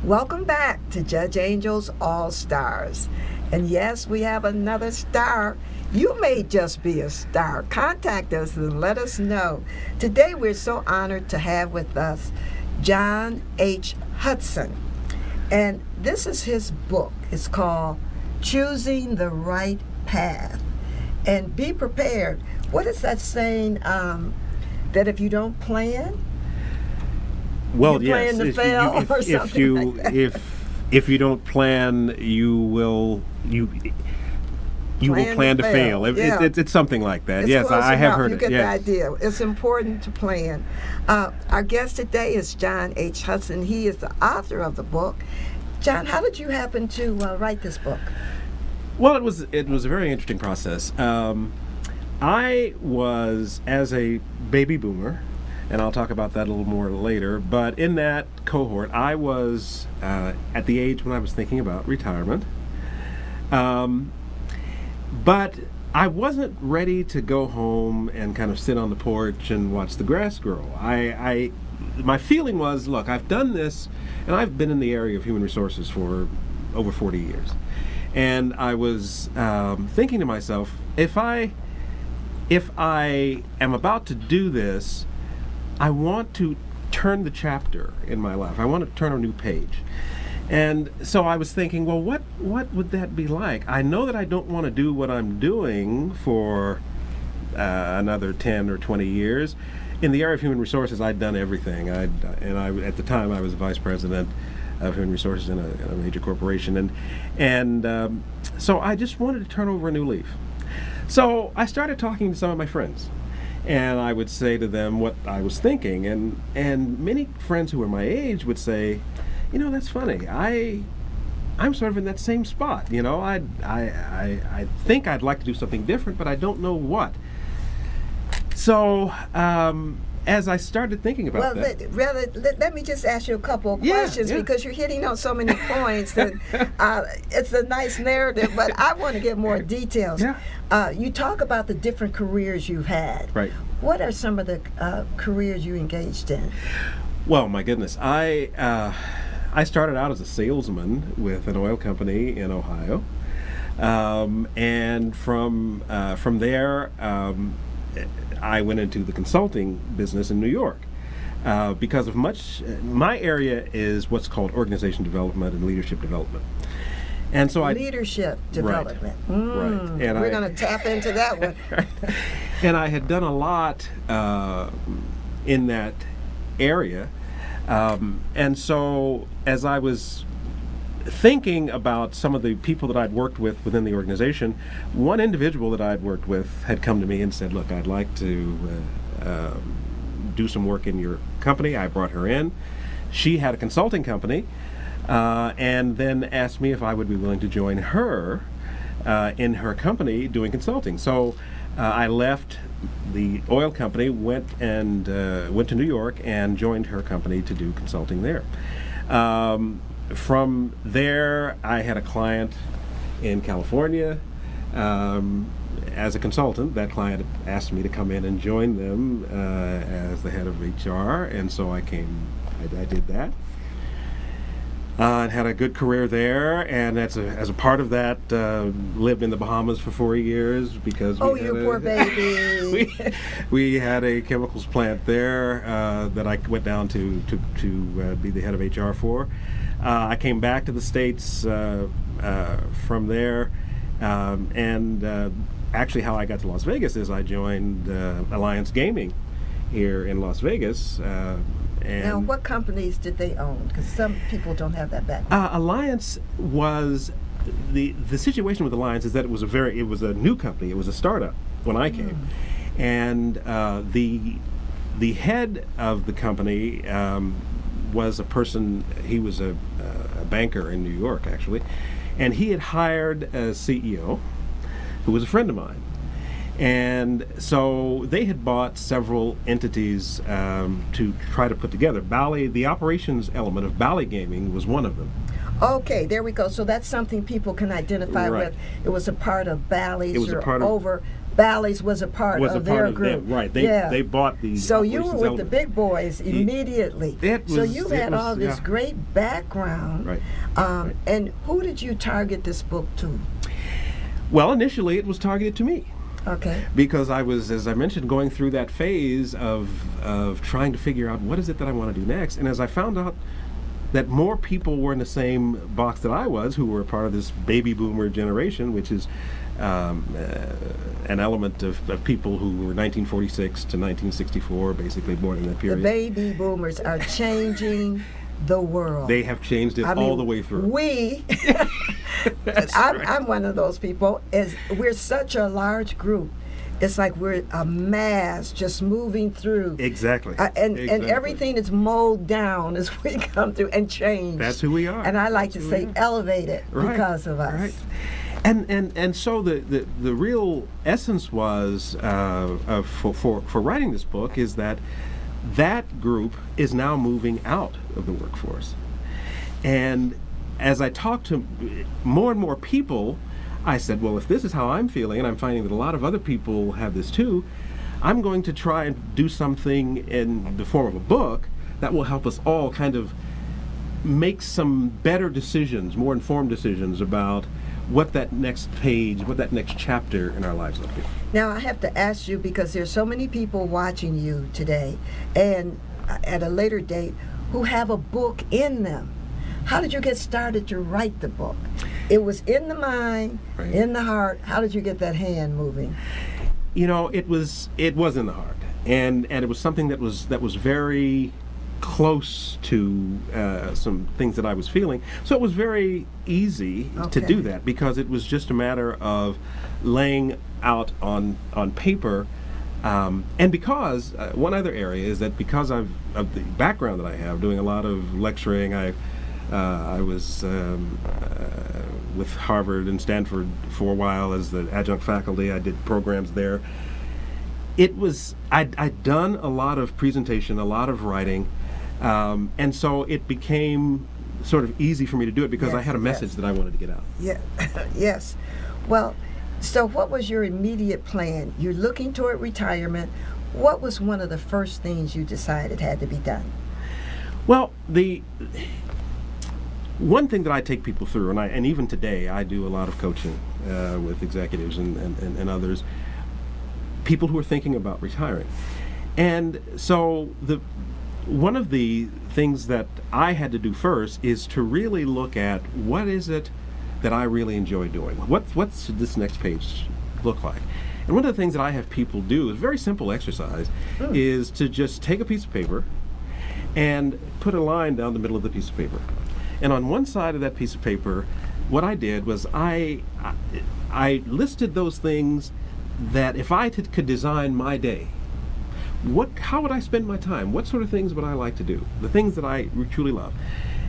Welcome back to Judge Angel's All Stars. And yes, we have another star. You may just be a star. Contact us and let us know. Today we're so honored to have with us John H. Hudson. And this is his book. It's called Choosing the Right Path. And be prepared. What is that saying? That if you don't plan, well, you yes. plan to fail or something like that. If you don't plan, you will plan to fail. It's something like that. It's yes, close I have enough. heard You it. get Yes. the idea. It's important to plan. Our guest today is John H. Hudson. He is the author of the book. John, how did you happen to write this book? Well, it was a very interesting process. I was, as a baby boomer, and I'll talk about that a little more later, but in that cohort, I was at the age when I was thinking about retirement. But I wasn't ready to go home and kind of sit on the porch and watch the grass grow. My feeling was, look, I've done this, and I've been in the area of human resources for over 40 years. And I was thinking to myself, if I am about to do this, I want to turn the chapter in my life. I want to turn a new page. And so I was thinking, well, what would that be like? I know that I don't want to do what I'm doing for another 10 or 20 years. In the area of human resources, I'd done everything. At the time, I was vice president of human resources in a major corporation. And so I just wanted to turn over a new leaf. So I started talking to some of my friends. And I would say to them what I was thinking. And many friends who were my age would say, you know, that's funny. I'm sort of in that same spot. You know, I think I'd like to do something different, but I don't know what. So as I started thinking about that, let me just ask you a couple of questions because you're hitting on so many points that it's a nice narrative, but I want to get more details. Yeah. You talk about the different careers you've had. Right. What are some of the careers you engaged in? Well, my goodness, I started out as a salesman with an oil company in Ohio, and from there, I went into the consulting business in New York because of my area is what's called organization development and leadership development. And so leadership development. Right. And we're going to tap into that one. And I had done a lot in that area. And so as I was thinking about some of the people that I'd worked with within the organization, one individual that I'd worked with had come to me and said, look, I'd like to do some work in your company. I brought her in. She had a consulting company and then asked me if I would be willing to join her in her company doing consulting. So I left the oil company, went to New York and joined her company to do consulting there. From there, I had a client in California as a consultant. That client asked me to come in and join them as the head of HR, and so I did that. And had a good career there, and as a part of that, lived in the Bahamas for 4 years because poor baby. we had a chemicals plant there that I went down to be the head of HR for. I came back to the States from there, and actually how I got to Las Vegas is I joined Alliance Gaming here in Las Vegas. Now, what companies did they own? Because some people don't have that background. Alliance was the situation with Alliance is that it was a new company. It was a startup when I came, and the head of the company was a person. He was a banker in New York actually, and he had hired a CEO who was a friend of mine. And so they had bought several entities to try to put together. Bally, the operations element of Bally Gaming was one of them. Okay, there we go. So that's something people can identify with. It was a part of Bally's Bally's was a part Was a of part their of group. them, right? Yeah. They bought the. So you were Operations with the Element. big boys immediately. So you had all this yeah. great background. Right. Right. And who did you target this book to? Well, initially it was targeted to me. Okay. Because I was, as I mentioned, going through that phase of trying to figure out what is it that I want to do next. And as I found out that more people were in the same box that I was, who were a part of this baby boomer generation, which is an element of people who were 1946 to 1964, basically born in that The period. baby boomers are changing the world. They have changed it all the way through. We, I'm one of those people, we're such a large group. It's like we're a mass just moving through. Exactly. And Exactly. everything is mowed down as we come through and change. That's who we are. And I like That's to who we say are. elevated Right, because of us. Right. And so the real essence was for writing this book is that group is now moving out of the workforce. And as I talked to more and more people, I said, well, if this is how I'm feeling, and I'm finding that a lot of other people have this too, I'm going to try and do something in the form of a book that will help us all kind of make some better decisions, more informed decisions about what that next page, what that next chapter in our lives will be. Now I have to ask you, because there's so many people watching you today and at a later date who have a book in them. How did you get started to write the book? It was in the mind, Right. in the heart. How did you get that hand moving? You know, it was in the heart, and it was something that was very close to some things that I was feeling. So it was very easy to do that, because it was just a matter of laying out on paper. And because one other area is that because of the background that I have, doing a lot of lecturing, I was with Harvard and Stanford for a while as the adjunct faculty. I did programs there. I'd done a lot of presentation, a lot of writing, and so it became sort of easy for me to do it because I had a message that I wanted to get out. Yeah, yes. Well, so what was your immediate plan? You're looking toward retirement. What was one of the first things you decided had to be done? Well, the one thing that I take people through, and even today I do a lot of coaching with executives and others, people who are thinking about retiring. And so one of the things that I had to do first is to really look at what is it that I really enjoy doing. What's this next page look like? And one of the things that I have people do is a very simple exercise, is to just take a piece of paper and put a line down the middle of the piece of paper. And on one side of that piece of paper, what I did was I listed those things that if I could design my day, how would I spend my time? What sort of things would I like to do? The things that I truly love.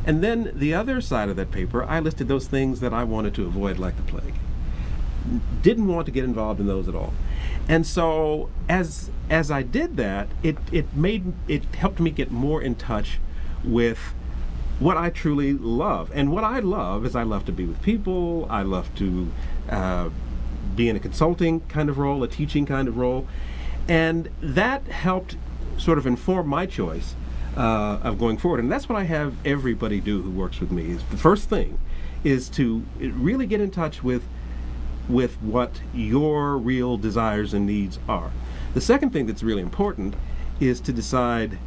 And then the other side of that paper, I listed those things that I wanted to avoid like the plague. Didn't want to get involved in those at all. And so as I did that, it helped me get more in touch with what I truly love. And what I love is I love to be with people. I love to be in a consulting kind of role, a teaching kind of role. And that helped sort of inform my choice of going forward. And that's what I have everybody do who works with me. Is the first thing is to really get in touch with what your real desires and needs are. The second thing that's really important is to decide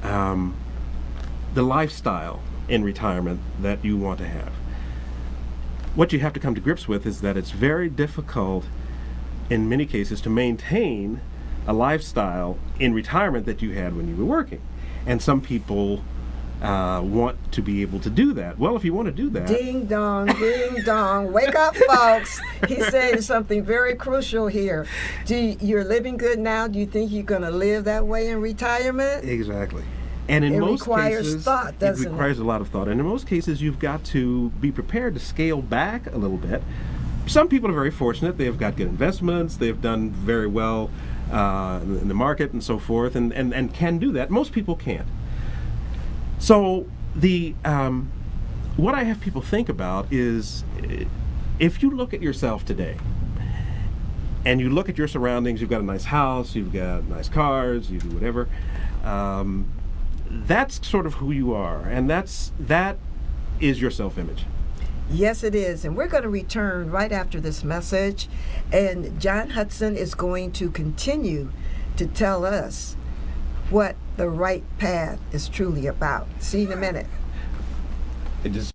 the lifestyle in retirement that you want to have. What you have to come to grips with is that it's very difficult in many cases to maintain a lifestyle in retirement that you had when you were working. And some people want to be able to do that. Well, if you want to do that... Ding dong, ding dong. Wake up, folks. He's saying something very crucial here. You're living good now. Do you think you're going to live that way in retirement? Exactly. And in It most requires cases, thought, doesn't it? requires a lot of thought. And in most cases, you've got to be prepared to scale back a little bit. Some people are very fortunate. They've got good investments. They've done very well in the market and so forth, and can do that. Most people can't. So what I have people think about is, if you look at yourself today, and you look at your surroundings, you've got a nice house, you've got nice cars, you do whatever. That's sort of who you are, and that is your self-image. Yes, it is. And we're going to return right after this message. And John Hudson is going to continue to tell us what the right path is truly about. See you in a minute. It just